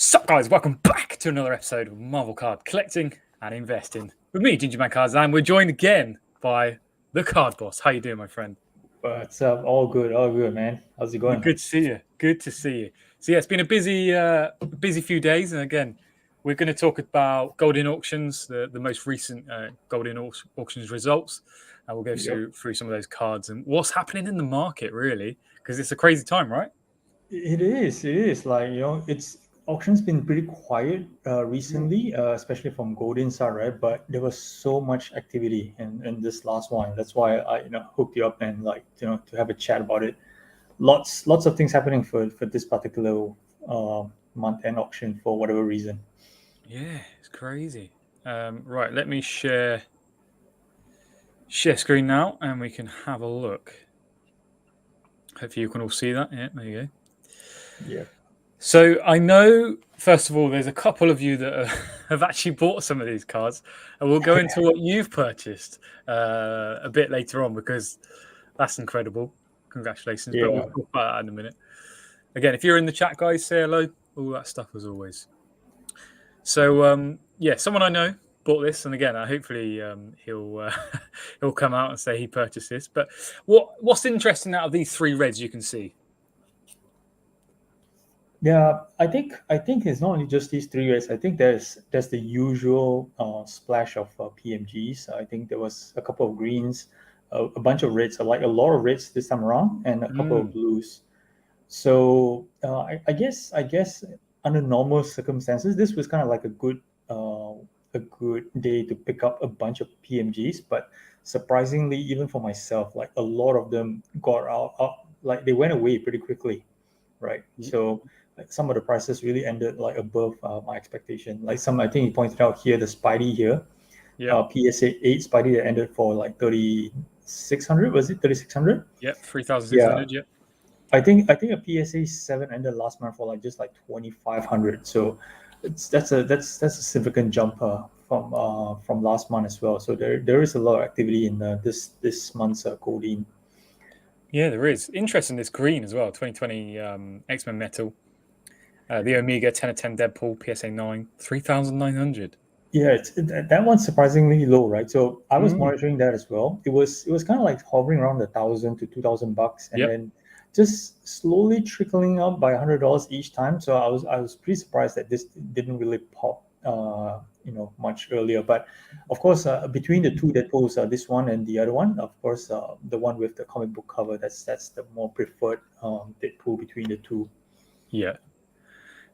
Sup guys, welcome back to another episode of Marvel Card Collecting and Investing with me, Ginger Man Cards, and we're joined again by the Card Boss. How you doing, my friend? What's up? All good, man. How's it going? Good to see you. Good to see you. So yeah, it's been a busy few days, and again, we're going to talk about Goldin auctions, the most recent Goldin auctions results, and we'll go through some of those cards and what's happening in the market, really, because it's a crazy time, right? It is like it's auction's been pretty quiet recently, especially from Goldin side, right? But there was so much activity in this last one. That's why I hooked you up and to have a chat about it. Lots of things happening for this particular month end auction for whatever reason. Yeah, it's crazy. Right, let me share screen now, and we can have a look. Hopefully, you can all see that. Yeah, there you go. Yeah. So I know, first of all, there's a couple of you that have actually bought some of these cards, and we'll go into what you've purchased a bit later on because that's incredible. Congratulations! Yeah. But we'll talk about that in a minute. Again, if you're in the chat, guys, say hello. All that stuff as always. So yeah, someone I know bought this, and again, hopefully he'll come out and say he purchased this. But what's interesting out of these three reds you can see? Yeah, I think it's not only just these three rays. I think there's the usual splash of PMGs. I think there was a couple of greens, a bunch of reds, like a lot of reds this time around, and a couple of blues. So I guess under normal circumstances, this was kind of like a good day to pick up a bunch of PMGs. But surprisingly, even for myself, like a lot of them got out like they went away pretty quickly, right? So some of the prices really ended like above my expectation. Like I think he pointed out here, the Spidey here, PSA 8 Spidey that ended for like 3,600. Was it 3,600? Yep, 3,600. Yep. I think a PSA 7 ended last month for like just like 2,500. So that's a significant jump from last month as well. So there is a lot of activity in this month's Goldin. Yeah, there is. Interesting, this green as well. 2020 X-Men Metal. The Omega 10 of 10 Deadpool PSA 9, 3,900. Yeah, that one's surprisingly low, right? So I was monitoring that as well. It was kind of like hovering around $1,000 to $2,000, and then just slowly trickling up by $100 each time. So I was pretty surprised that this didn't really pop, much earlier. But of course, between the two Deadpools, this one and the other one, of course, the one with the comic book cover, that's the more preferred Deadpool between the two. Yeah.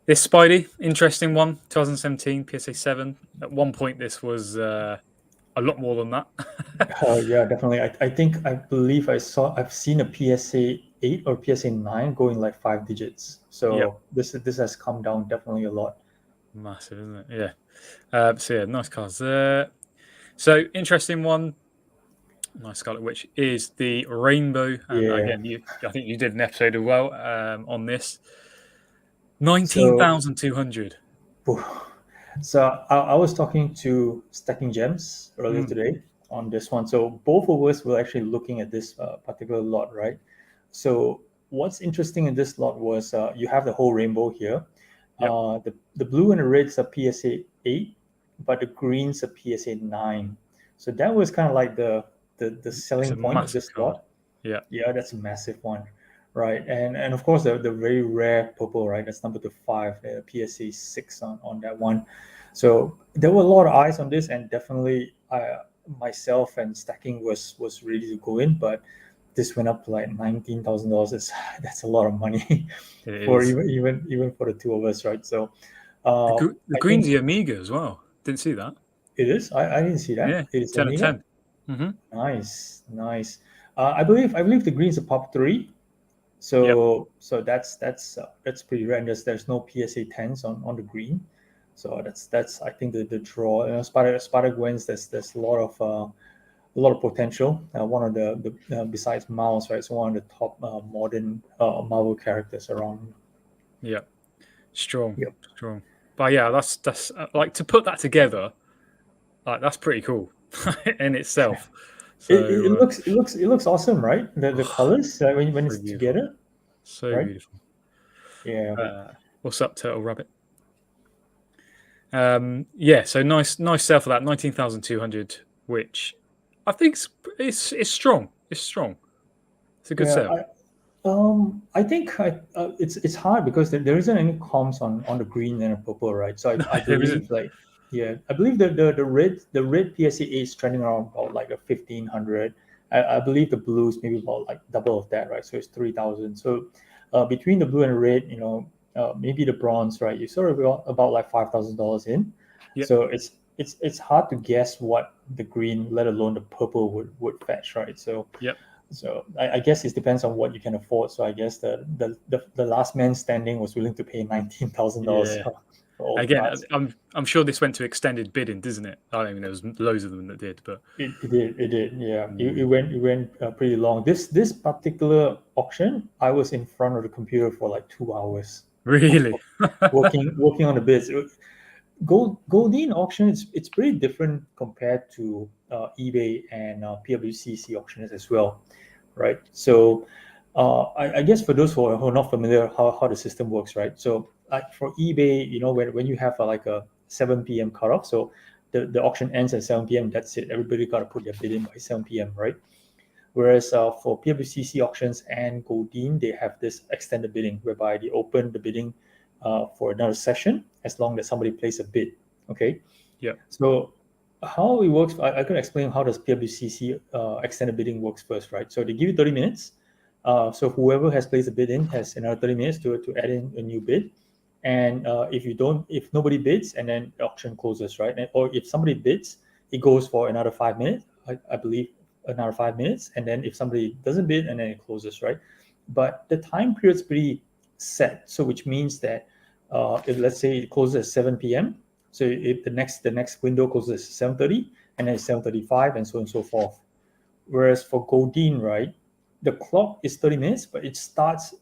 This Spidey, interesting one, 2017 PSA 7. At one point, this was a lot more than that. Yeah, definitely. I believe I've seen a PSA 8 or PSA 9 going like 5 digits. So this has come down definitely a lot. Massive, isn't it? Yeah. So yeah, nice cards there. So interesting one. Nice Scarlet Witch is the Rainbow. And again, I think you did an episode as well on this. 19,200. So I was talking to Stacking Gems earlier today on this one. So both of us were actually looking at this particular lot, right? So what's interesting in this lot was you have the whole rainbow here. The blue and the reds are PSA 8, but the greens are PSA 9. So that was kind of like the selling point of this lot. Yeah, that's a massive one. Right, and of course the very rare purple, right? That's number 5, PSA 6 on that one. So there were a lot of eyes on this, and definitely myself and Stacking was ready to go in, but this went up to like $19,000. That's a lot of money for even for the two of us, right? So the green's the Omega as well. Didn't see that. It is. I didn't see that. Yeah, it is 10 of 10. Nice. I believe the green's a pop 3. So that's pretty rare. And there's no PSA 10s on the green, so that's I think the draw. Spider Gwen's there's a lot of potential. One of the besides Miles, right? So one of the top modern Marvel characters around. Yeah, strong. But yeah, that's like to put that together. Like that's pretty cool in itself. So, it looks awesome, right? The colors when it's together. So beautiful. Yeah. What's up, Turtle Rabbit? Yeah, so nice sale for that 19,200, which I think is strong. It's strong. It's a good Yeah, sale. I think it's hard because there isn't any comps on the green and the purple, right? So I There isn't. believe like I believe the red PSA is trending around about like a 1,500. I believe the blue is maybe about like double of that, right? So it's 3,000. So between the blue and red, maybe the bronze, right? You sort of got about like $5,000 in. Yep. So it's hard to guess what the green, let alone the purple would fetch, right? So Yep. I guess it depends on what you can afford. So I guess the last man standing was willing to pay $19,000 Yeah. for all the Again, cards. I'm sure this went to extended bidding, doesn't it? I don't mean there was loads of them that did, but It did, yeah. It went pretty long. This particular auction, I was in front of the computer for like 2 hours really. working on the bids. Goldin auction, it's pretty different compared to eBay and PWCC auctions as well, right? So I guess for those who are not familiar how the system works, right? So like for eBay, when you have like a 7 p.m. cutoff, so the auction ends at 7 p.m. That's it. Everybody got to put their bid in by 7 p.m., right? Whereas for PWCC auctions and Goldin, they have this extended bidding whereby they open the bidding for another session as long as somebody places a bid. Okay. Yep. So how it works, I can explain how does PWCC extended bidding works first, right? So they give you 30 minutes. So whoever has placed a bid in has another 30 minutes to add in a new bid. And if nobody bids, and then the auction closes, right? Or if somebody bids, it goes for another 5 minutes, I believe, another 5 minutes, and then if somebody doesn't bid, and then it closes, right? But the time period is pretty set, so which means that if let's say it closes at 7 p.m., so if the next window closes at 7:30, and then it's 7:35, and so on and so forth. Whereas for Goldin, right, the clock is 30 minutes, but it starts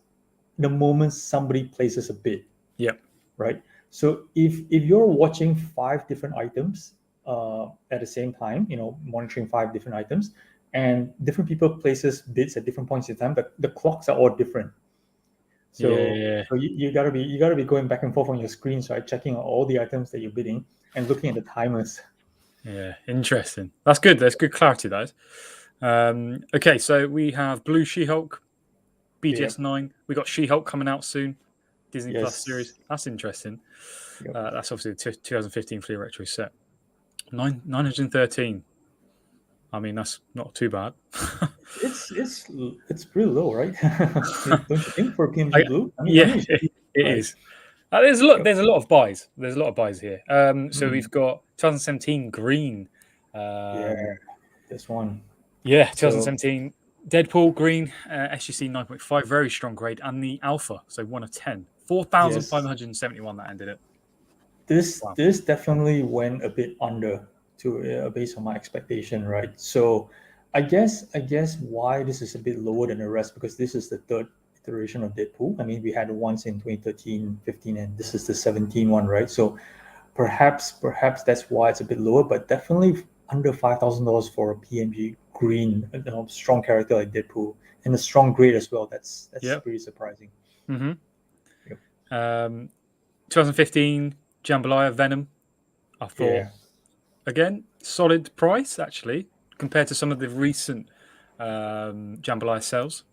the moment somebody places a bid. Yep. Right. So if you're watching 5 different items at the same time, monitoring 5 different items, and different people places bids at different points in time, but the clocks are all different. So Yeah. so you gotta be going back and forth on your screens, right? Checking all the items that you're bidding and looking at the timers. Yeah. Interesting. That's good. There's good clarity, that is. Okay, so we have Blue She-Hulk, Yep. BGS9. We got She-Hulk coming out soon. Disney Plus series. Yes. That's interesting. Yep. That's obviously the 2015 Flea Retro set. 913. I mean, that's not too bad. It's pretty low, right? Don't you think, for PMG I, Blue? I yeah, mean, it's a it decent is. price. There's a lot. Yep. There's a lot of buys. There's a lot of buys here. So we've Mm, got 2017 Green. yeah, Um, this one. yeah, So 2017 Deadpool Green, SGC 9.5, very strong grade, and the Alpha, so 1 of 10. yes, 4,571 that ended it. this Wow. this definitely went a bit under to based on my expectation, right? So I guess why this is a bit lower than the rest, because this is the third iteration of Deadpool. I mean, we had once in 2013, 15, and this is the 17 one, right? So perhaps that's why it's a bit lower, but definitely under $5,000 for a PMG green, strong character like Deadpool, and a strong grade as well. That's Yeah. pretty surprising. Mm-hmm. Yep. 2015 Jambalaya Venom. I thought, Yeah. again, solid price, actually, compared to some of the recent Jambalaya sales.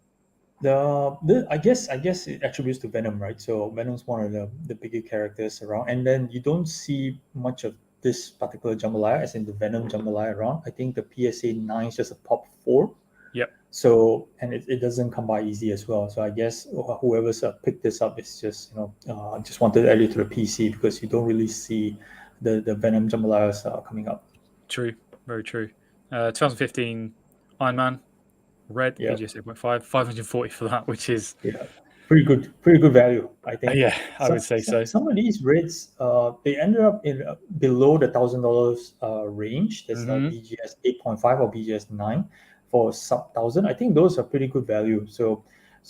I guess it attributes to Venom, right? So Venom's one of the bigger characters around, and then you don't see much of this particular jambalaya, as in the Venom jambalaya around. I think the PSA 9 is just a pop 4, Yep. so and it doesn't come by easy as well. So I guess whoever's picked this up is just just wanted to add it to the PC, because you don't really see the Venom jambalayas coming up. True. Very true. 2015 Iron Man Red Yeah, BGS 8.5, 540 for that, which is, yeah, pretty good value, I think. yeah, I would Some say some, so. some of these rates, they ended up in below the $1,000 range. There's a Hmm. BGS 8.5 or BGS 9 for sub thousand. I think those are pretty good value. So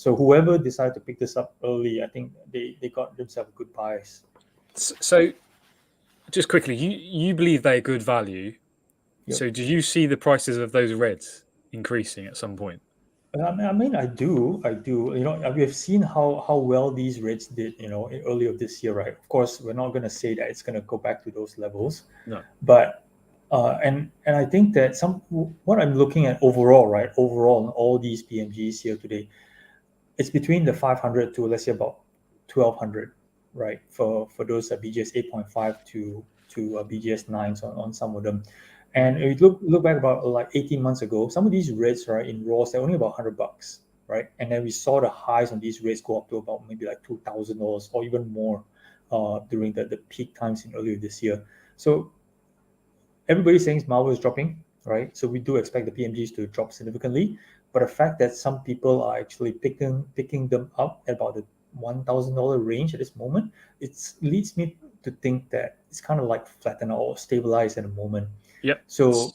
whoever decided to pick this up early, I think they got themselves good buys. So, just quickly, you believe they're good value. Yep. So, do you see the prices of those reds increasing at some point? I mean, I do. You know, we have seen how well these rates did, you know, earlier this year, right? Of course, we're not going to say that it's going to go back to those levels, No. but and I think that what I'm looking at overall, right? Overall, in all these PMGs here today, it's between the 500 to, let's say, about 1200, right? For those BGS 8.5 to BGS 9s on some of them. And if you look back about like 18 months ago, some of these rates, right, in raws, they're only about $100, right? And then we saw the highs on these rates go up to about maybe like $2,000 or even more during the peak times in earlier this year. So everybody's saying Marvel is dropping, right? So we do expect the PMGs to drop significantly. But the fact that some people are actually picking them up at about the $1,000 range at this moment, it leads me to think that it's kind of like flattened or stabilized at the moment. Yep. So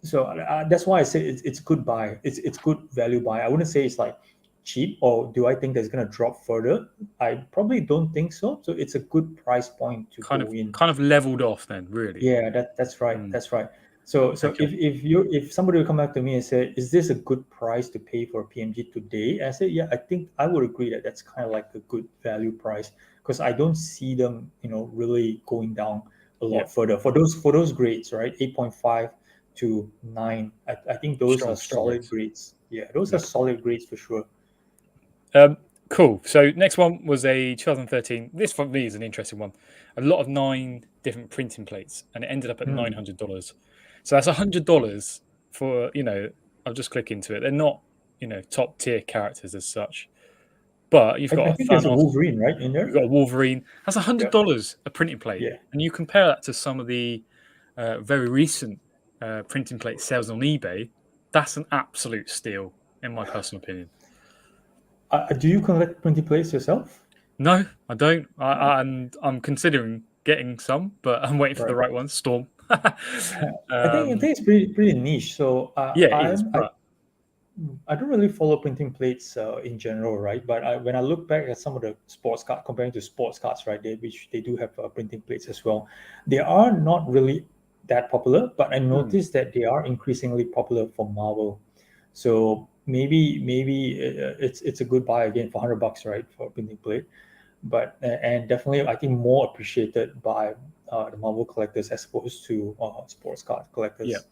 that's why I say it's good buy. It's good value buy. I wouldn't say it's like cheap, or do I think that's going to drop further? I probably don't think so. So it's a good price point to Kind go of in. kind of leveled off then, really. Yeah, that's right. Mm, That's right. So okay. if somebody will come back to me and say, "Is this a good price to pay for a PMG today?" I say, "Yeah, I think I would agree that that's kind of like a good value price because I don't see them, you know, really going down a lot Yep. further for those grades, right? 8.5 to 9. I think those are Strong solid grades. grades. Yeah, those are Yep. solid grades for sure. Cool. So next one was a 2013. This for me is an interesting one. A lot of 9 different printing plates, and it ended up at Hmm. $900. So that's $100 for, you know. I'll just click into it. They're not, you know, top tier characters as such, but you've I got a think there's fan a art. Wolverine right in You've there. got a Wolverine. That's Yeah, $100 a printing plate, yeah. and you compare that to some of the very recent printing plate sales on eBay. That's an absolute steal, in my personal opinion. Do you collect printing plates yourself? No, I don't. And I'm considering getting some, but I'm waiting for the Right. right one. Storm. I think it's pretty niche. So Yeah, it is. But I don't really follow printing plates in general, right? But when I look back at some of the sports cards, comparing to sports cards, right, which they do have printing plates as well, they are not really that popular. But I hmm, noticed that they are increasingly popular for Marvel. So maybe it's a good buy again for $100, right, for a printing plate. But and definitely I think more appreciated by the Marvel collectors as opposed to sports card yeah, collectors.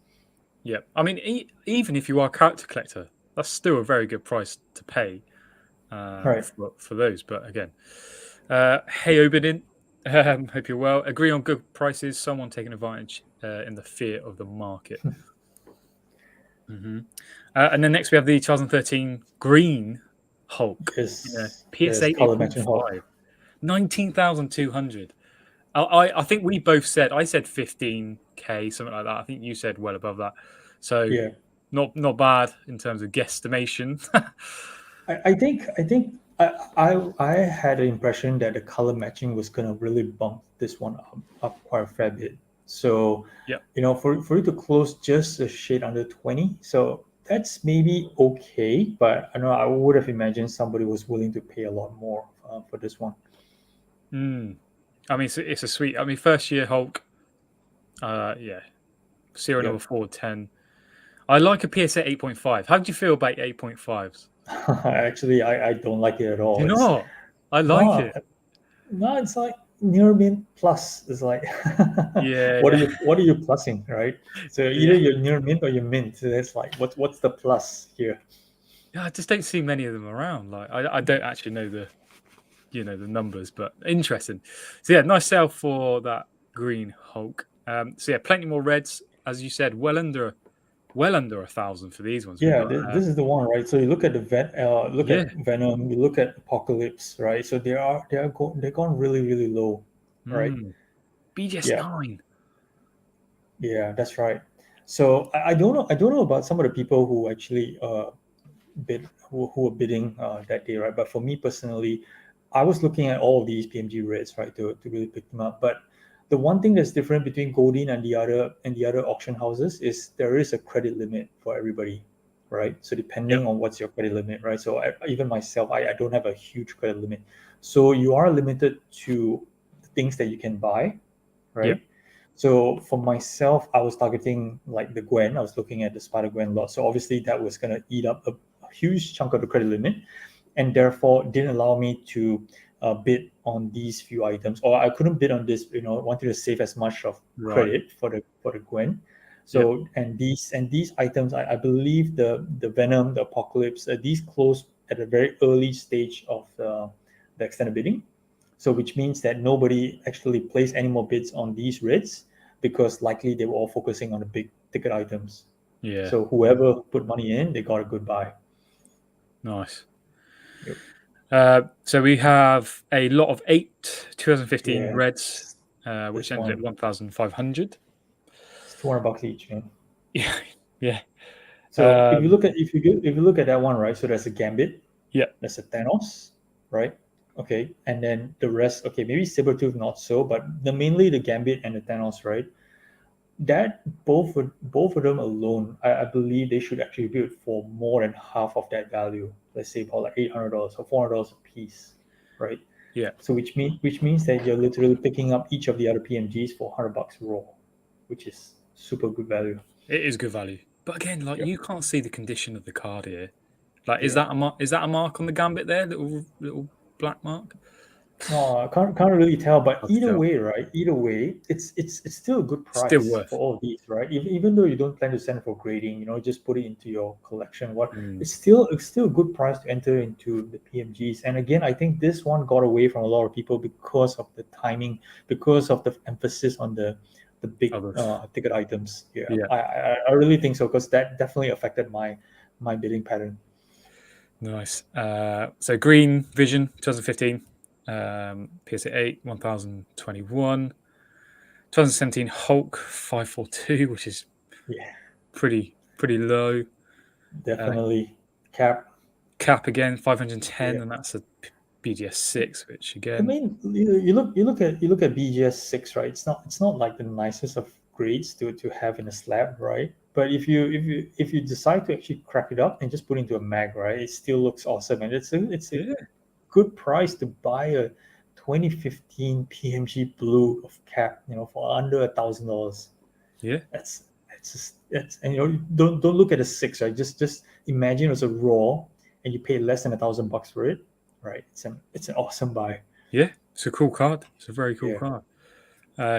yeah. I mean, even if you are a character collector, that's still a very good price to pay Right. for those. But again, hey Obidin, hope you're well. Agree on good prices. Someone taking advantage in the fear of the market. hmm and then next we have the 2013 Green Hulk. Yeah, There's PSA color matching Hulk. 8.5, 19,200. I think we both said, I said 15K, something like that. I think you said well above that. So Yeah, not bad in terms of guesstimation. I think I had the impression that the color matching was gonna really bump this one up quite a fair bit. So, Yeah. you know, for it to close just a shade under 20, so that's maybe okay. But I know I would have imagined somebody was willing to pay a lot more for this one. Mm. I mean, it's a sweet. I mean, first year Hulk. Yeah. Serial number Yep. 410. I like a PSA 8.5. How do you feel about 8.5s? Actually, I don't like it at Do all. you It's not? I like no, it. no, it's like near mint plus. It's like Yeah, what are yeah, you plussing, right? So either yeah. you're near mint or you're mint. So that's like what's the plus here? Yeah, I just don't see many of them around. Like, I don't actually know the numbers, but interesting. So yeah, nice sale for that Green Hulk. So yeah, plenty more reds, as you said, well under 1,000 for these ones. We've Yeah, got this is the one, right? So you look at look yeah, at Venom, you look at Apocalypse, right? So they're gone really low, right? BGS Yeah, 9. yeah, that's right. So I don't know about some of the people who actually who were bidding that day, right? But for me personally, I was looking at all of these PMG rates, right, to really pick them up. But the one thing that's different between Goldin and the other auction houses is there is a credit limit for everybody, right? So Yep, depending on what's your credit limit, right? So even myself, I don't have a huge credit limit, so you are limited to the things that you can buy, yep, right? So for myself, I was targeting like the Gwen. I was looking at the Spider Gwen lot. So obviously that was going to eat up a huge chunk of the credit limit, and therefore didn't allow me to bid on these few items, or I couldn't bid on this. Wanted to save as much of credit for the Gwen. So and these items, I believe the Venom, the Apocalypse, these closed at a very early stage of the extended bidding. So which means that nobody actually placed any more bids on these reds, because likely they were all focusing on the big ticket items. Yeah. So whoever put money in, they got a good buy. Nice. Yep. So we have a lot of 8 2015 Yeah. reds, which ended at 1,500. It's $200 each, man. Yeah, yeah. So if you look at that one, right? So there's a Gambit. Yeah. There's a Thanos, right? Okay, and then the rest. Okay, maybe Sabretooth not so, but mainly the Gambit and the Thanos, right? That both of them alone, I believe they should actually bid for more than half of that value. Let's say about like $800 or $400 a piece, right? Yeah. So which means that you're literally picking up each of the other PMGs for $100 raw, which is super good value. It is good value, but again, like you can't see the condition of the card here. Like, is Yeah. that a mark on the Gambit there? Little black mark. No, I can't really tell, but Hard to either tell. way, right? Either way, it's still a good price Still worth. for all these, right? Even though you don't plan to send for grading, just put it into your collection. It's still a good price to enter into the PMGs. And again, I think this one got away from a lot of people because of the timing, because of the emphasis on the big ticket items. Yeah. I really think so, because that definitely affected my bidding pattern. Nice. So Green Vision 2015, PSA 8 1021, 2017 Hulk 542, which is pretty low. Definitely. Cap again 510, and that's a BGS 6, which again. I mean, you look at BGS 6, right? It's not like the nicest of grades to have in a slab, right? But if you decide to actually crack it up and just put it into a mag, right, it still looks awesome, and it's a good price to buy a 2015 PMG blue of Cap, for under $1,000. Yeah, that's and don't look at a 6, right? Just imagine it's a raw and you pay less than $1,000 for it, right? It's an awesome buy. Yeah, it's a cool card. It's a very cool card.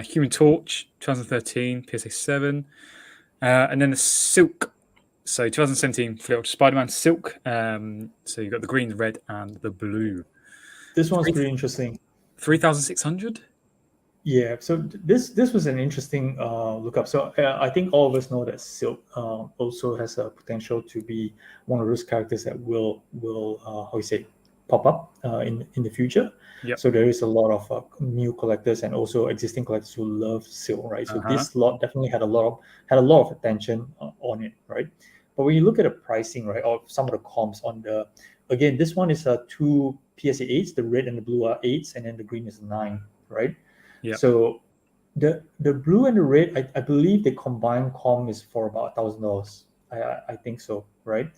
Human Torch 2013 PSA 7, and then the Silk. So 2017 Flip Spider-Man Silk. So you got the green, the red, and the blue. This one's pretty interesting. 3,600. Yeah, so this was an interesting lookup. So I think all of us know that Silk also has a potential to be one of those characters that will pop up in the future. Yep. So there is a lot of new collectors and also existing collectors who love Silk, right? So this lot definitely had a lot of attention on it, right? But when you look at the pricing, right, of some of the comps on again, this one is 2 PSA 8s, the red and the blue are 8s, and then the green is 9, right? Yeah. So the blue and the red, I believe the combined com is for about $1,000. I think so, right?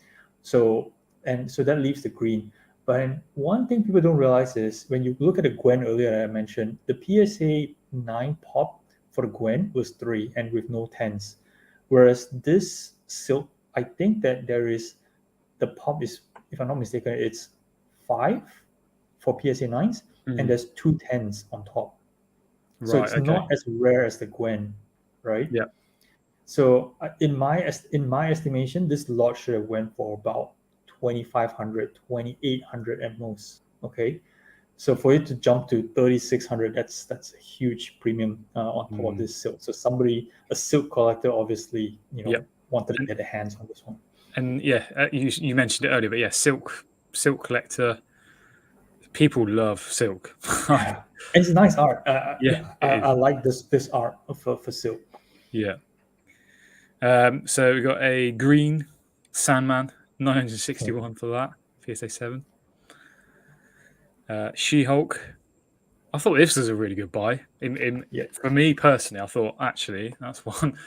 So that leaves the green. But one thing people don't realize is when you look at the Gwen earlier that I mentioned, the PSA 9 pop for the Gwen was 3 and with no 10s. Whereas this Silk, I think that there is, the pop is, if I'm not mistaken, it's 5 for PSA 9s, and there's 2 10s on top. So it's not as rare as the Gwen, right? Yeah. So in my estimation, this lot should have went for about 2,500, 2,800 at most. Okay, so for it to jump to 3,600, that's a huge premium on top of this Silk. So a Silk collector, obviously, wanted to get their hands on this one. And you mentioned it earlier, but Silk collector. People love Silk. Yeah. It's nice art. I like this art for Silk. Yeah. So we got a green Sandman, 961 for that, PSA 7. She-Hulk. I thought this was a really good buy. For me personally, I thought actually that's one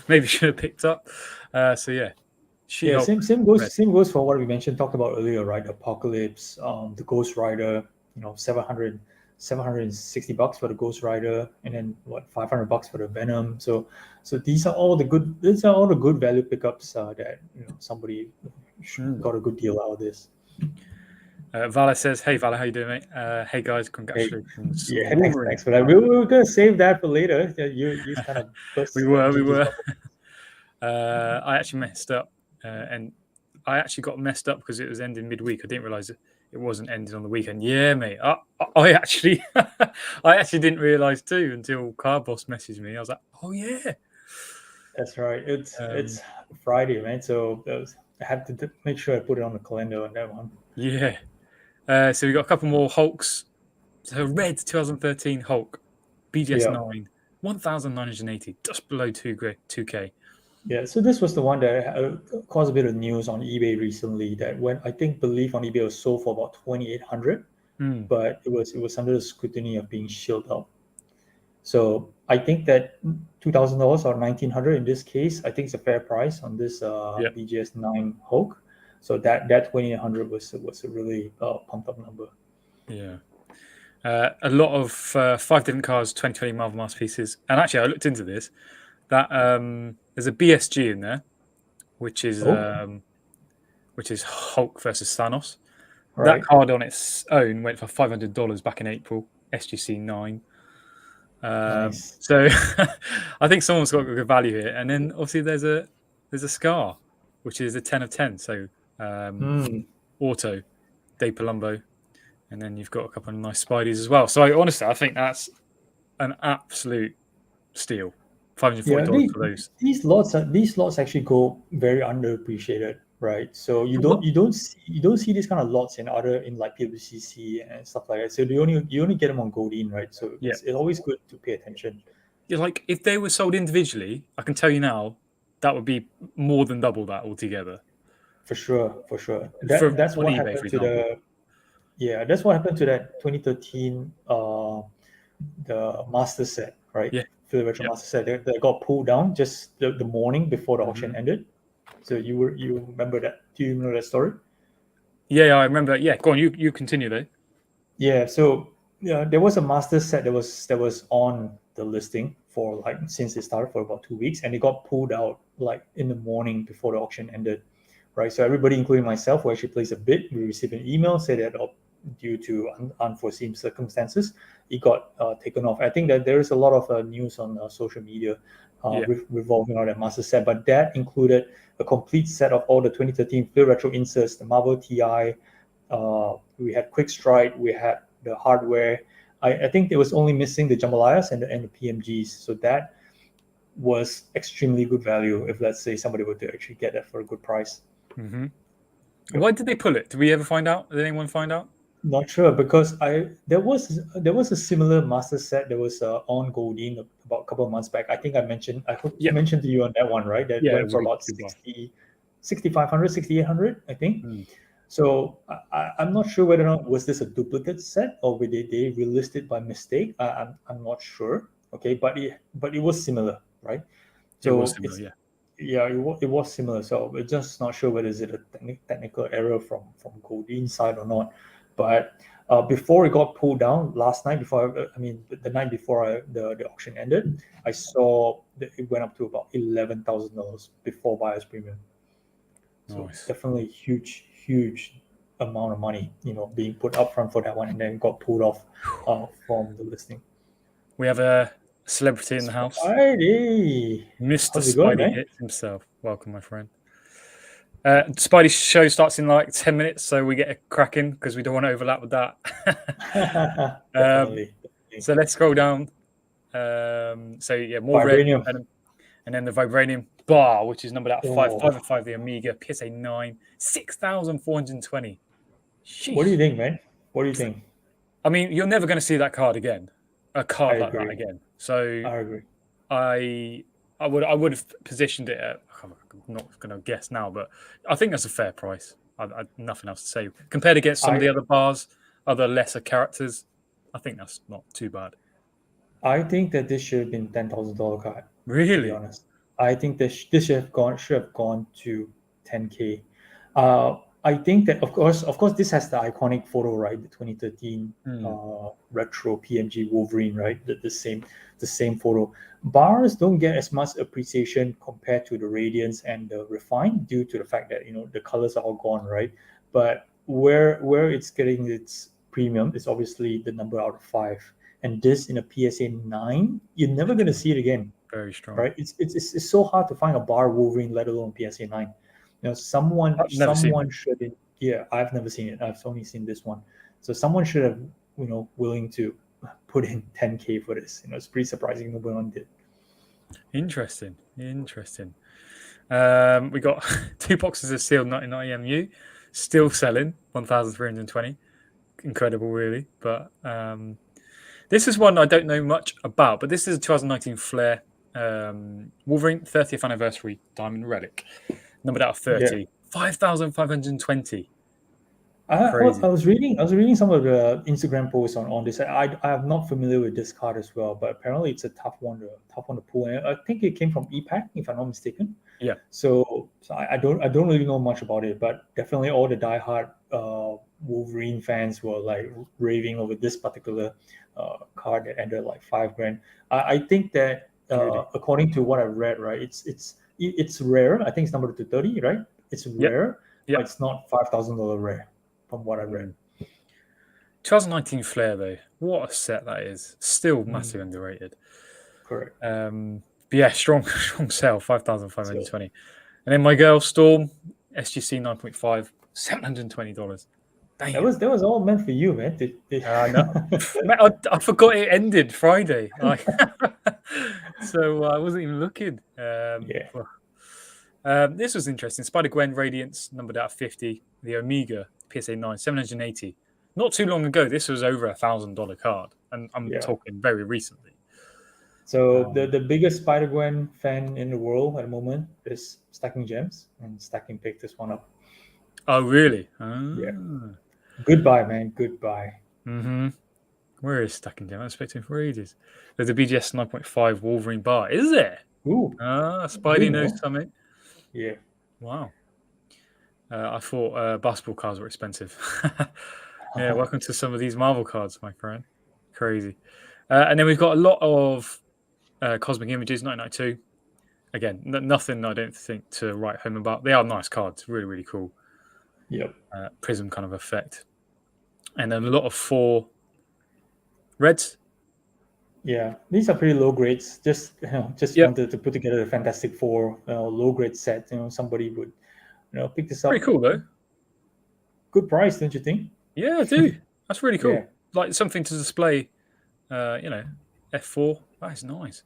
maybe should have picked up. She-Hulk. Same goes for what we talked about earlier, right? Apocalypse, the Ghost Rider, 700 $760 for the Ghost Rider, and then $500 for the Venom. So these are all the good value pickups that somebody got a good deal out of this. Vala says, "Hey Vala, how you doing, mate? Hey guys, Hey, congratulations yeah, on Wolverine." thanks for that. We were gonna save that for later. You kind of burst We some were. MGs. I actually messed up, and I actually got messed up because it was ending midweek. I didn't realize it wasn't ending on the weekend. Yeah, mate. I actually, I actually didn't realize too until Car Boss messaged me. I was like, "Oh yeah." That's right. It's Friday, man. So I have to make sure I put it on the calendar on that one. Yeah. So we got a couple more Hulks. So red 2013 Hulk, BGS Yeah. 9, 1,980, just below 2K. Yeah, so this was the one that caused a bit of news on eBay recently. That believe on eBay was sold for about 2,800, Mm. but it was under the scrutiny of being shielded up. So I think that $2,000 or 1,900 in this case, I think it's a fair price on this Yep. BGS 9 Hulk. So that 2,800 was a really pumped up number. Yeah. A lot of 5 different cars, 2020 Marvel Masterpieces. And actually, I looked into this. That there's a BSG in there, which is Oh, Hulk versus Thanos. That right. card on its own went for $500 back in April, SGC 9. Nice. So I think someone's got good value here. And then obviously there's a Scar, which is a 10 of 10. So auto, Dave Palumbo. And then you've got a couple of nice Spideys as well. So honestly, I think that's an absolute steal. Yeah, $540 for those. these lots actually go very underappreciated, right? So you don't see these kind of lots in like PWCC and stuff like that. So you only get them on Goldin, right? So Yeah. it's always good to pay attention. Yeah, like if they were sold individually, I can tell you now, that would be more than double that altogether. For sure, for sure. That's On what eBay, for happened to example. that's what happened to that 2013 the master set, right? Yeah. The retro Yep. master set that got pulled down just the morning before the auction Mhm. ended. So you remember that? Do you know that story? Yeah, I remember. Yeah, go on. You continue though. Yeah. So yeah, there was a master set that was on the listing for like since it started for about 2 weeks, and it got pulled out like in the morning before the auction ended, right? So everybody, including myself, who actually placed a bid, we received an email said that due to unforeseen circumstances, it got taken off. I think that there is a lot of news on social media Yeah. revolving around that master set, but that included a complete set of all the 2013 Flip Retro inserts, the Marvel TI. We had Quick Strike, we had the hardware. I think it was only missing the Jambalayas and the PMGs. So that was extremely good value if, let's say, somebody were to actually get that for a good price. Mm-hmm. Yep. Why did they pull it? Did we ever find out? Did anyone find out? Not sure because there was a similar master set that was on Goldin about a couple of months back. I think I Yeah. mentioned to you on that one, right? That Yeah, it went was a for good, about good buy. 6,500, 6,800, I think. Mm. So I'm not sure whether or not was this a duplicate set or whether they released it by mistake. I'm not sure. Okay, but it was similar, right? It was So similar, yeah. it was similar. So we're just not sure whether is it a technical error from Goldin side or not. But before it got pulled down last night, the night before the auction ended, I saw that it went up to about $11,000 before buyer's premium. So Nice. definitely huge amount of money, being put up front for that one, and then got pulled off from the listing. We have a celebrity in the house. Alrighty, Mr. how's it going, Spidey man? hits himself. Welcome, my friend. Spidey's show starts in like 10 minutes, so we get a cracking because we don't want to overlap with that. Definitely. So let's scroll down. So yeah, more red, Vibranium. and then the Vibranium bar, which is numbered at Oh, 555, the Amiga PSA 9, 6,420. what do Sheesh. you think, man? What do you think? I mean, you're never going to see that card again, a I card like that agree. again. So I agree. I would have positioned it at, I'm not going to guess now, but I think that's a fair price. I nothing else to say. Compared against some of the other bars, other lesser characters, I think that's not too bad. I think that this should have been $10,000 card. To be Really? honest, I think this should have gone to 10K. I think that of course, this has the iconic photo, right? The 2013 retro PMG Wolverine, right? The same photo. Bars don't get as much appreciation compared to the Radiance and the Refine due to the fact that the colors are all gone, right? But where it's getting its premium is obviously the number out of 5, and this in a PSA 9, you're never going to see it again, Very strong. right? It's so hard to find a bar Wolverine, let alone PSA 9. Someone should. Yeah, I've never seen it. I've only seen this one. So someone should have, willing to put in 10K for this. It's pretty surprising no one did. Interesting. We got 2 boxes of sealed 99 EMU, still selling 1,320. Incredible, really. But this is one I don't know much about. But this is a 2019 Flair Wolverine 30th anniversary diamond relic, numbered out of 30, Yeah. 5,520. I Crazy. was reading some of the Instagram posts on this. I'm not familiar with this card as well, but apparently it's a tough one to pull. And I think it came from EPAC, if I'm not mistaken. Yeah. So I don't really know much about it, but definitely all the diehard Wolverine fans were like raving over this particular card that ended like $5,000. I think that Really? according to what I read, right, it's rare. I think it's numbered to 30, right? It's rare, Yep. but it's not $5,000 rare from what I read. 2019 Flair, though, what a set that is. Still massively underrated. Correct. But yeah, strong sale, 5,520. And then my girl Storm, SGC 9.5, $720. Damn. That was all meant for you, man. No. I forgot it ended Friday. So I wasn't even looking. This was interesting. Spider-Gwen Radiance, numbered out of 50. The Omega, PSA 9, 780. Not too long ago, this was over $1,000 card. And I'm talking very recently. So the biggest Spider-Gwen fan in the world at the moment is Stacking Gems, and Stacking picked this one up. Oh, really? Yeah. Goodbye, man. Goodbye. Mm-hmm. Where is Stacking Gems? I'm expecting for ages. There's a BGS 9.5 Wolverine bar. Is there? Ooh. Spidey knows something. Yeah. Wow. I thought basketball cards were expensive. Yeah, welcome to some of these Marvel cards, my friend. Crazy. And then we've got a lot of Cosmic Images, 1992. Again, nothing I don't think to write home about. They are nice cards, really, really cool. Yep. Prism kind of effect. And then a lot of 4 reds. Yeah, these are pretty low grades. Just wanted to put together a Fantastic Four low grade set. Somebody would pick this up. Pretty cool though. Good price, don't you think? Yeah, I do. That's really cool. Yeah. Like something to display. F4. That is nice.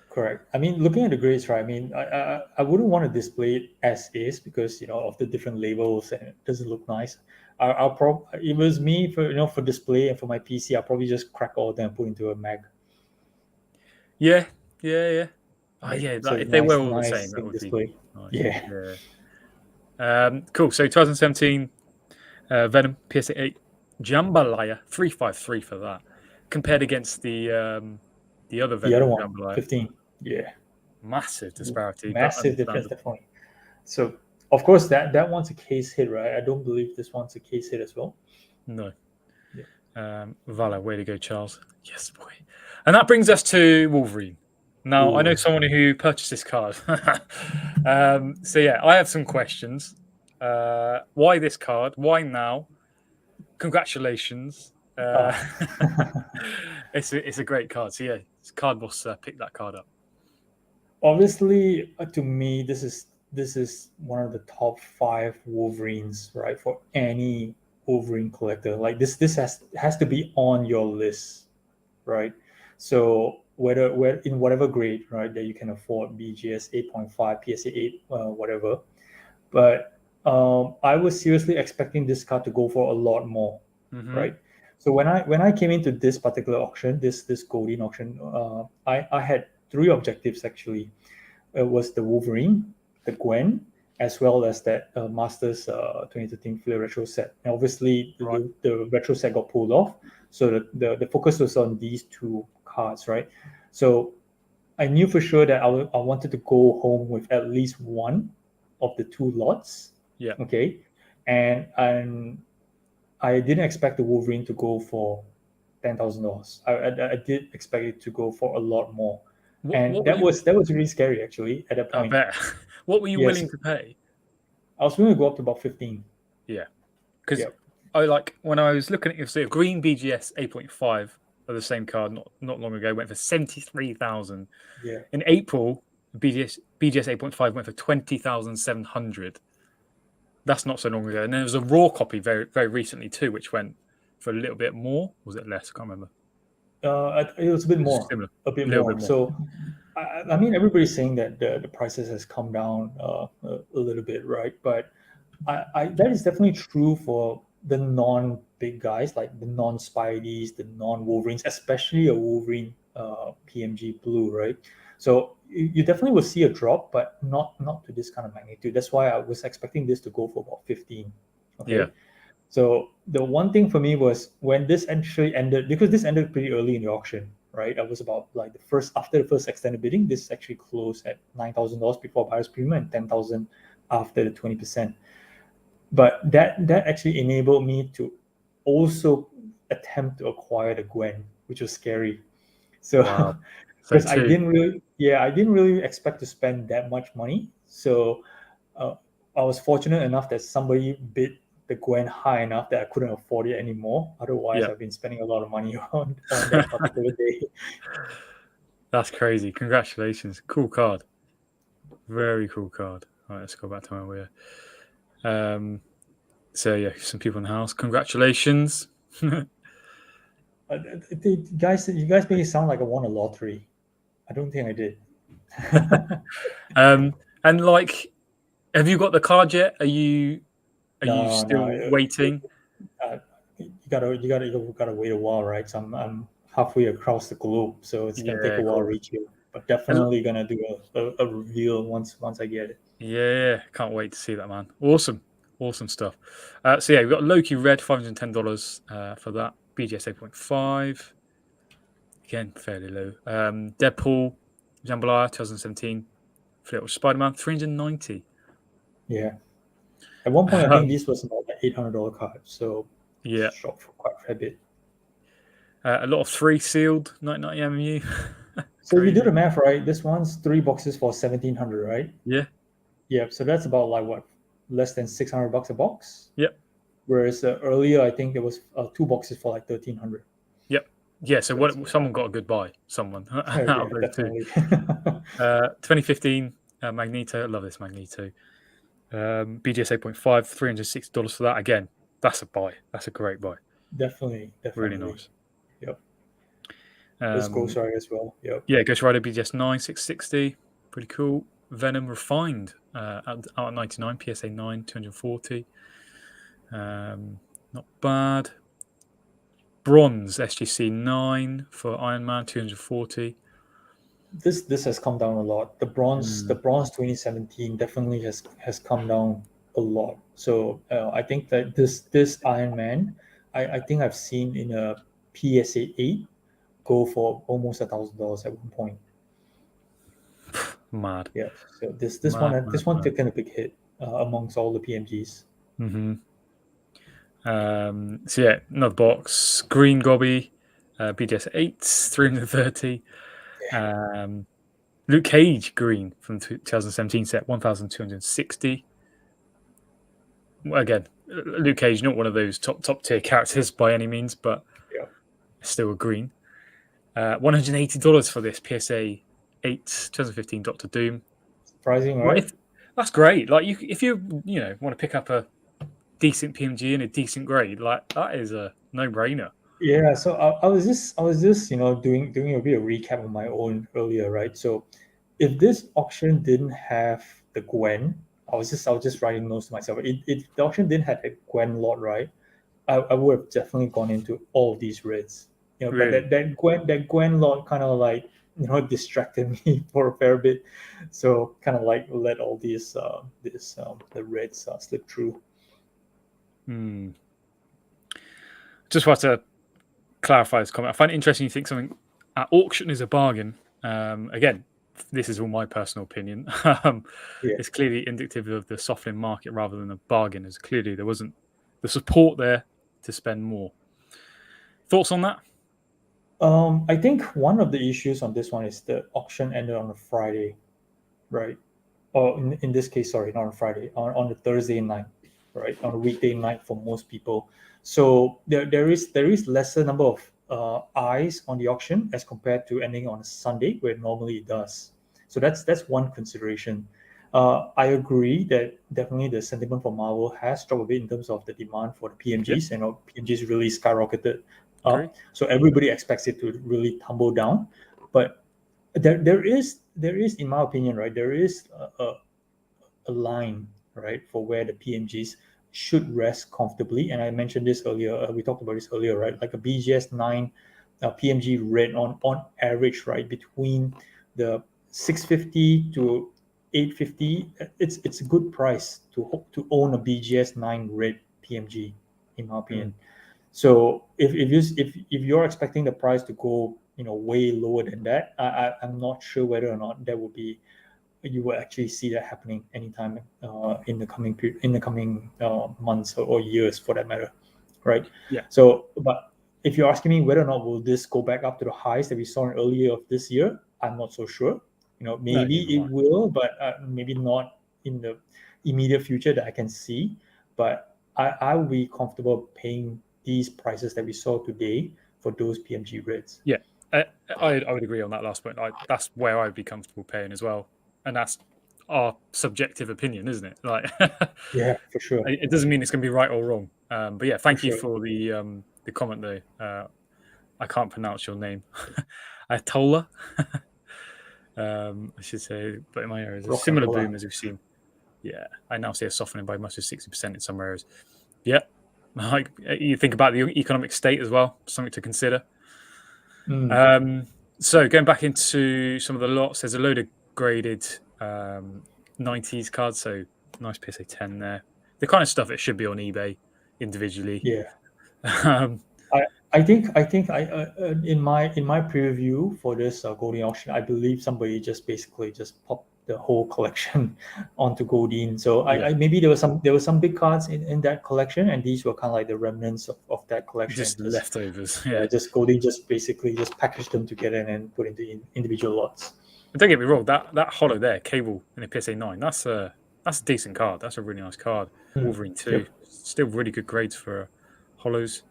Correct. I mean, looking at the grades, right? I mean, I wouldn't want to display it as is because of the different labels and it doesn't look nice. It was me for display and for my PC. I'll probably just crack all of them and put into a mag. Yeah. Right? Yeah. So if they were all the same, that would display. Be nice. Yeah. Cool. So 2017 Venom PSA 8 Jambalaya 353 for that, compared against the other Venom. The other one, Jambalaya. 15. Yeah. Massive disparity. Massive difference, definitely. So of course that one's a case hit, right? I don't believe this one's a case hit as well. No. Vala, way to go, Charles. Yes, boy. And that brings us to Wolverine. Now, I know someone who purchased this card. So yeah, I have some questions. Why this card? Why now? Congratulations. It's a great card. So yeah, Card Boss picked that card up. Obviously, to me, this is one of the top 5 Wolverines, right? For any Wolverine collector, like this has to be on your list, right? So where in whatever grade, right, that you can afford, BGS 8.5, PSA 8, whatever. But I was seriously expecting this card to go for a lot more, right? So when I came into this particular auction, this Goldin auction, I had 3 objectives actually. It was the Wolverine, the Gwen, as well as that Masters 2013 Flair retro set. And obviously, the retro set got pulled off, so the focus was on these 2 cards, right? So I knew for sure that I wanted to go home with at least one of the 2 lots. Yeah. Okay. and I didn't expect the Wolverine to go for $10,000. I did expect it to go for a lot more, and What were you? that was really scary actually at that I point. bet. What were you Yes, willing to pay? I was willing to go up to about 15. Yeah, because Yep. I like when I was looking at your say green BGS 8.5 of the same card not long ago went for 73,000. Yeah. In April, BGS 8.5 went for 20,700. That's not so long ago. And then there was a raw copy very recently too, which went for a little bit more. Was it less? I can't remember. It was a bit It was more, similar, a bit a little more. bit more. So, I mean, everybody's saying that the prices has come down a little bit, right? But that is definitely true for the non big guys, like the non Spideys, the non Wolverines, especially a Wolverine PMG blue, right? So you definitely will see a drop, but not to this kind of magnitude. That's why I was expecting this to go for about 15. Yeah, Okay. So the one thing for me was when this actually ended, because this ended pretty early in the auction, right? I was about like the first after the first extended bidding. This actually closed at $9,000 before buyer's premium and 10,000 after the 20%. But that actually enabled me to also attempt to acquire the Gwen, which was scary. So wow. So because two. I didn't really expect to spend that much money. So uh, I was fortunate enough that somebody bid the Gwen high enough that I couldn't afford it anymore. Otherwise, Yeah, I've been spending a lot of money on that particular day. that's crazy. Congratulations. Cool card. Very cool card. All right, let's go back to where we were. So yeah, some people in the house. Congratulations. You guys make it sound like I won a lottery. I don't think I did. And like, have you got the card yet? Are you No, no. still waiting? You gotta wait a while, right? So I'm halfway across the globe, so it's gonna take Yeah, a while to cool. reach you. But And definitely gonna do a reveal once I get it. yeah, can't wait to see that, man. Awesome stuff. So yeah, we've got Loki Red, $510 for that. BGS 8.5, again fairly low. Deadpool Jambalaya 2017, Flip with Spider-Man 390. Yeah. At one point, I think this was about an $800 card, so Yeah, it's dropped for quite a bit. a lot of 3 sealed 990 MMU. So if you do the Crazy. math, right, this one's 3 boxes for 1,700, right? Yeah. Yeah. So that's about like what, less than $600 a box. Yep. Whereas earlier, I think there was 2 boxes for like 1,300. Yep. Yeah. So So it's someone got a good buy. Someone out of yeah, those two. definitely. 2015 Magneto. I love this Magneto. BGS 8.5, $360 for that. Again, that's a buy. That's a great buy. Definitely, Really definitely. nice. Yep. This Ghost Rider as well. Yep. Yeah, Ghost Rider BGS 9, 660. Pretty cool. Venom Refined out at 99. PSA 9, 240. Not bad. Bronze SGC 9 for Iron Man, 240. This has come down a lot. The bronze 2017 definitely has come down a lot. So I think that this Iron Man, I think I've seen in a PSA 8 go for almost $1,000 at one point. Mad. Yeah. So Mad, mad, this one mad. taken a big hit amongst all the PMGs. Mm-hmm. So yeah, another box. Green Gobby, BGS 8, 330. Luke Cage Green from 2017 set, 1,260. Again, Luke Cage, not one of those top tier characters by any means, but Yeah. still a green. $180 for this PSA 8 2015 Doctor Doom. Surprising, Well, right? that's great. Like if you want to pick up a decent PMG and a decent grade, like that is a no brainer. Yeah, so I was just doing a bit of recap on my own earlier, right? So if this auction didn't have the Gwen, I was just writing notes to myself. If the auction didn't have a Gwen lot, right? I would have definitely gone into all of these reds. But Really. that Gwen lot kind of like distracted me for a fair bit, so kind of like let all these the reds slip through. Just want to clarify this comment. I find it interesting you think something at auction is a bargain. Again, this is all my personal opinion. Yeah. It's clearly indicative of the softening market rather than a bargain, as clearly there wasn't the support there to spend more. Thoughts on that? I think one of the issues on this one is the auction ended on a Friday, right? Or in this case, sorry, not on Friday, on the Thursday night, right? On a weekday night for most people. So there is lesser number of eyes on the auction as compared to ending on a Sunday, where normally it does. So that's one consideration. I agree that definitely the sentiment for Marvel has dropped a bit in terms of the demand for the PMGs. Yep. PMGs really skyrocketed Agree. up, so everybody expects it to really tumble down. But there is, in my opinion, right, there is a line, right, for where the PMGs should rest comfortably. And I mentioned this earlier. We talked about this earlier, right? Like a BGS 9 PMG red on average, right, between the 650 to 850. It's a good price to own a BGS 9 red PMG, in my opinion. So if you're expecting the price to go way lower than that, I'm not sure whether or not that would be, you will actually see that happening anytime in the coming months or years, for that matter, right? Yeah. So, but if you're asking me whether or not will this go back up to the highs that we saw in earlier of this year, I'm not so sure. Maybe it will, but maybe not in the immediate future that I can see. But I will be comfortable paying these prices that we saw today for those PMG reds. Yeah, I would agree on that last point. That's where I'd be comfortable paying as well, and that's our subjective opinion, isn't it? Like, Yeah, for sure. it doesn't mean it's going to be right or wrong. But yeah, thank you sure. for the comment though. I can't pronounce your name. Atola. I should say, but in my areas, a similar Rock-a-cola. boom as we've seen. Yeah, I now see a softening by much as 60% in some areas. Yeah, like you think about the economic state as well, something to consider. So going back into some of the lots, there's a load of graded 90s cards, so nice PSA 10 there. The kind of stuff that should be on eBay individually. Yeah. I think in my preview for this Goldin auction, I believe somebody just basically just popped the whole collection onto Goldin. So I maybe there was some big cards in that collection, and these were kind of like the remnants of that collection. Just leftovers. Yeah. Just Goldin just basically just packaged them together and put into individual lots. But don't get me wrong, that holo there, Cable in a PSA 9, that's a decent card. That's a really nice card. Wolverine 2, Yep. Still really good grades for holos.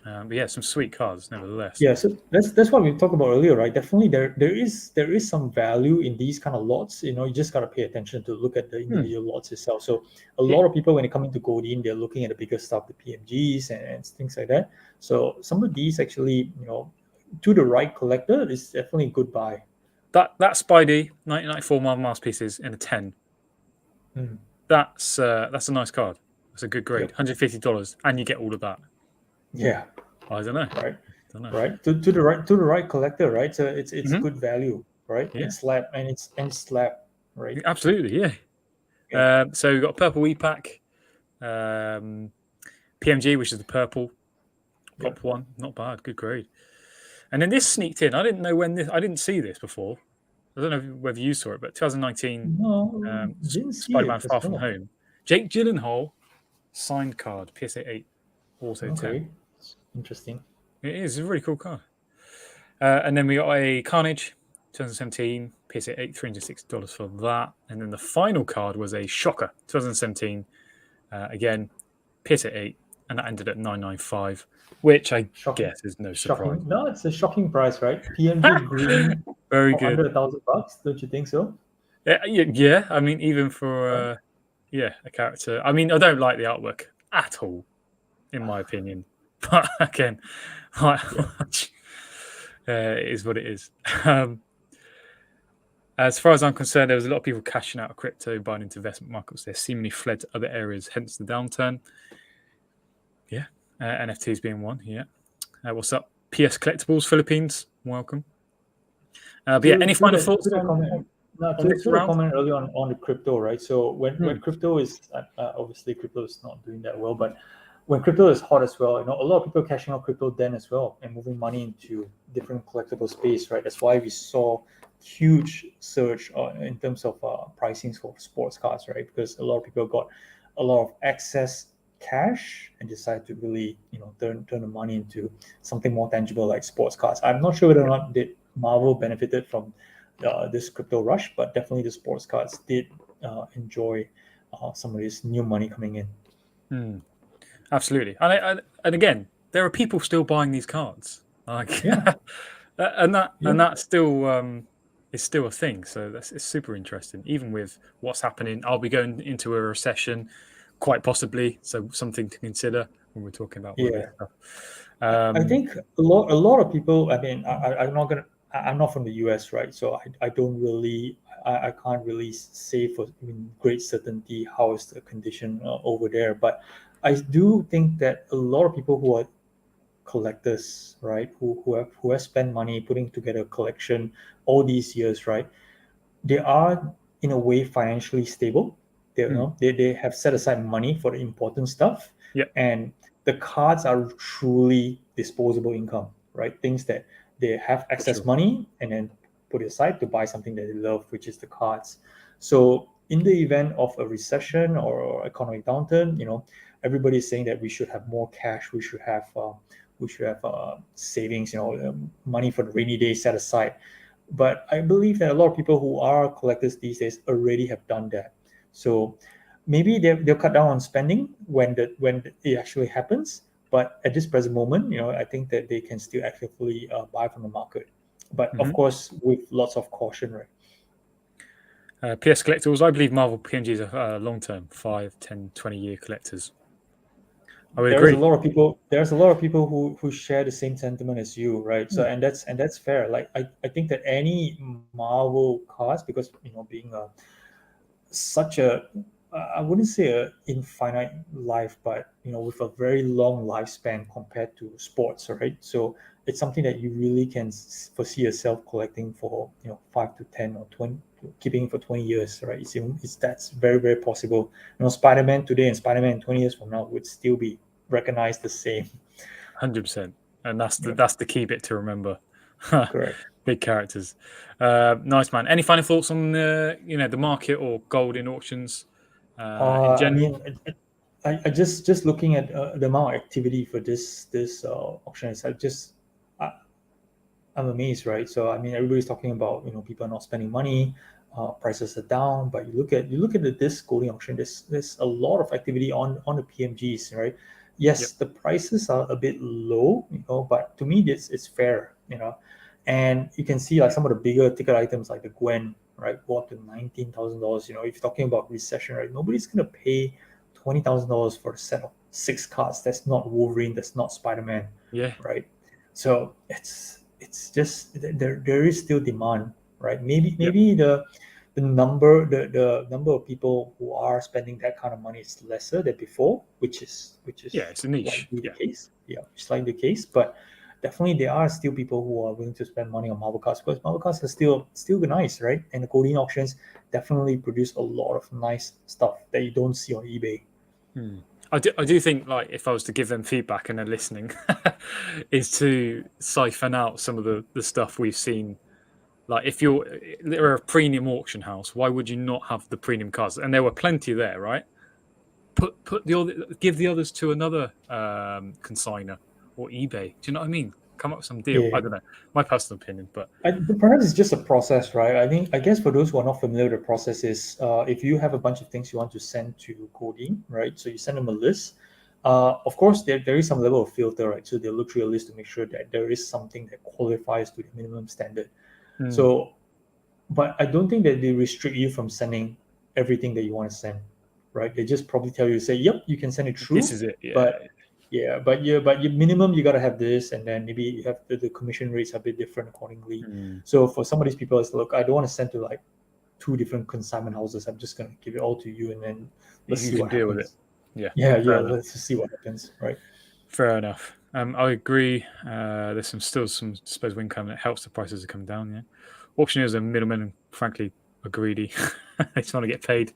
But yeah, some sweet cards nevertheless. Yeah, so that's what we talked about earlier, right? Definitely, there is some value in these kind of lots. You just gotta pay attention to look at the individual lots itself. So a lot of people, when they come into Goldin, they're looking at the bigger stuff, the PMGs and things like that. So some of these actually, to the right collector, is definitely a good buy. That Spidey 1994 Marvel Masterpieces in a 10. That's a nice card. That's a good grade. $150, and you get all of that. Yeah. I don't know. Right. Don't know. Right. To the right collector, right? So it's good value, right? Yeah. It's slab and it's slab, right? Absolutely, yeah. So we've got a purple E-Pack, PMG, which is the purple pop one. Not bad, good grade. And then this sneaked in. I didn't see this before. I don't know whether you saw it, but 2019 Spider-Man Far From Home. Jake Gyllenhaal signed card, PSA 8, also 10. Interesting. It is a really cool card. And then we got a Carnage, 2017, PSA 8, $360 for that. And then the final card was a Shocker, 2017, again, PSA 8, and that ended at $995, which I guess is no surprise. No, it's a shocking price, right? PMG Green, very good. Under $1,000, don't you think so? Yeah. I mean, even for a character. I mean, I don't like the artwork at all, in my opinion. But again, it is what it is. As far as I'm concerned, there was a lot of people cashing out of crypto, buying into investment markets. They seemingly fled to other areas, hence the downturn. Yeah, NFTs being one. Yeah. What's up? PS Collectibles Philippines, welcome. But yeah, any final thoughts? Comment earlier on the crypto, right? So when crypto is obviously crypto is not doing that well, but when crypto is hot as well, a lot of people cashing out crypto then as well and moving money into different collectible space, right? That's why we saw huge surge in terms of pricings for sports cars, right? Because a lot of people got a lot of excess cash and decide to really, turn the money into something more tangible like sports cars. I'm not sure whether or not did Marvel benefited from this crypto rush, but definitely the sports cars did enjoy some of this new money coming in. Absolutely. And again, there are people still buying these cards. Like, Yeah, and yeah, that still is still a thing. So it's super interesting. Even with what's happening, I'll be going into a recession, quite possibly. So something to consider when we're talking about all this yeah. stuff. I think a lot of people. I mean, I'm not from the US, right? So I don't really. I can't really say for great certainty how is the condition over there. But I do think that a lot of people who are collectors, right, who have spent money putting together a collection all these years, right, they are in a way financially stable. They have set aside money for the important stuff, yeah, and the cards are truly disposable income, right? Things that they have for excess sure. money and then put it aside to buy something that they love, which is the cards. So in the event of a recession or economic downturn, everybody's saying that we should have more cash, we should have savings, money for the rainy day set aside. But I believe that a lot of people who are collectors these days already have done that. So maybe they'll cut down on spending when it actually happens. But at this present moment, I think that they can still actively buy from the market. But of Hmm. course, with lots of caution, right? PS collectors, I believe Marvel PMGs are long term, 5, 10, 20-year collectors. I would There's a agree. lot of people. There's a lot of people who share the same sentiment as you, right? So and that's fair. Like I think that any Marvel cards, because being such a I wouldn't say a infinite life, but with a very long lifespan compared to sports, right? So it's something that you really can foresee yourself collecting for 5 to 10 or 20, keeping it for 20 years, right? That's very very possible. Spider-Man today and Spider-Man 20 years from now would still be recognized the same. 100%. And that's Yeah, the key bit to remember. correct. Big characters. Nice, man. Any final thoughts on the market or gold in auctions in I general? mean, I just looking at the amount of activity for this auction, I, I'm amazed, right? So I mean, everybody's talking about people are not spending money, prices are down, but you look at this Goldin auction. There's a lot of activity on the PMGs, right? Yep. Yes, the prices are a bit low, but to me, this it's fair, and you can see like some of the bigger ticket items like the Gwen, right, go up to $19,000. If you're talking about recession, right, nobody's gonna pay $20,000 for a set of 6 cards. That's not Wolverine. That's not Spider-Man, Yeah. right? So it's just there is still demand, right? Maybe Yep. maybe the number of people who are spending that kind of money is lesser than before, which is Yeah. It's a niche. likely the Yeah. case. Yeah, it's likely the case, but definitely there are still people who are willing to spend money on Marvel cards because Marvel cards are still nice, right? And the Goldin auctions definitely produce a lot of nice stuff that you don't see on eBay. I do think, like, if I was to give them feedback and they're listening, is to siphon out some of the stuff we've seen. Like, if they're a premium auction house, why would you not have the premium cards? And there were plenty there, right? Give the others to another consigner or eBay. Do you know what I mean? Come up with some deal. Yeah. I don't know. My personal opinion, but Perhaps it's just a process, right? I guess for those who are not familiar with the process is if you have a bunch of things you want to send to Goldin, right? So you send them a list. Of course, there is some level of filter, right? So they look through your list to make sure that there is something that qualifies to the minimum standard. So, but I don't think that they restrict you from sending everything that you want to send, right? They just probably tell you, say, yep, you can send it this through, is it. Yeah. but yeah, but your minimum you gotta have this, and then maybe you have the commission rates are a bit different accordingly. So for some of these people, it's look, I don't want to send to like 2 different consignment houses. I'm just gonna give it all to you, and then let's You see can what deal with it. happens. Yeah. Yeah, Fair yeah, enough. let's just see what happens, right? Fair enough. I agree. There's still some disposable income that helps the prices to come down. Yeah. Auctioneers are middlemen and frankly are greedy. They just want to get paid.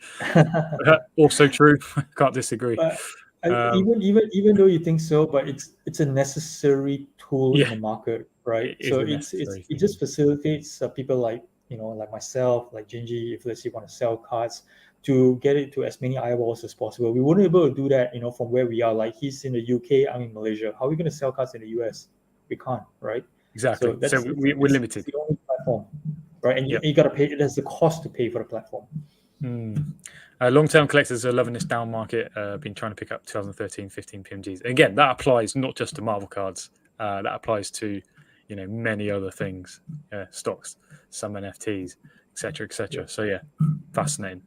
Also true. Can't disagree. But Um, even though you think so, but it's a necessary tool in yeah, the market, right? it is So a it's necessary it thing. just facilitates people like like myself, like Gingy, if let's say want to sell cards, to get it to as many eyeballs as possible. We wouldn't be able to do that, from where we are. Like he's in the UK, I'm in Malaysia. How are we going to sell cards in the US? We can't, right? Exactly. So So we're it's limited. the only platform, right? And Yep. you got to pay. There's the cost to pay for the platform. Long-term collectors are loving this down market. Been trying to pick up 2013, 15 PMGs. Again, that applies not just to Marvel cards. That applies to, many other things, stocks, some NFTs, etc., etc. Yeah. So yeah, fascinating.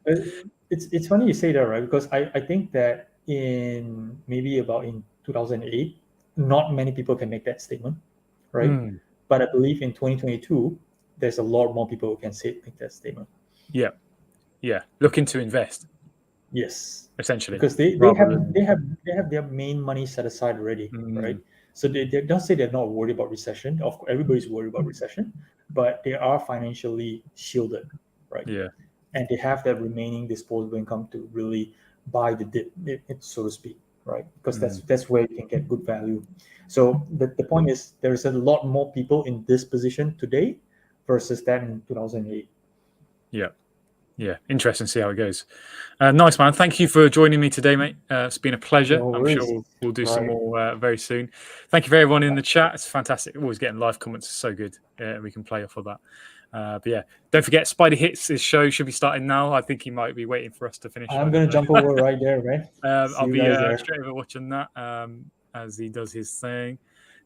It's funny you say that, right? Because I think that in 2008, not many people can make that statement, right? But I believe in 2022, there's a lot more people who can make that statement. Yeah. Looking to invest, Yes, essentially, because they rather have than their main money set aside already, right? Mm, So they don't say they're not worried about recession. Of course, everybody's worried about recession, but they are financially shielded, right? yeah. And they have that remaining disposable income to really buy the dip, so to speak, right? Because that's where you can get good value. So the point is, there is a lot more people in this position today versus that in 2008. Yeah, interesting to see how it goes. Nice, man. Thank you for joining me today, mate. It's been a pleasure. No I'm sure worries. we'll do some Right. more very soon. Thank you for everyone in the chat. It's fantastic. Always getting live comments. It's so good. We can play off of that. But yeah, don't forget, Spider Hits, his show should be starting now. I think he might be waiting for us to finish. I'm going to jump over right there, man. See I'll you be guys there. straight over watching that as he does his thing.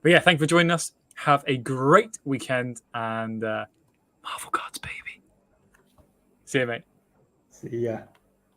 But yeah, thank you for joining us. Have a great weekend and Marvel cards, baby. See you, mate. See ya.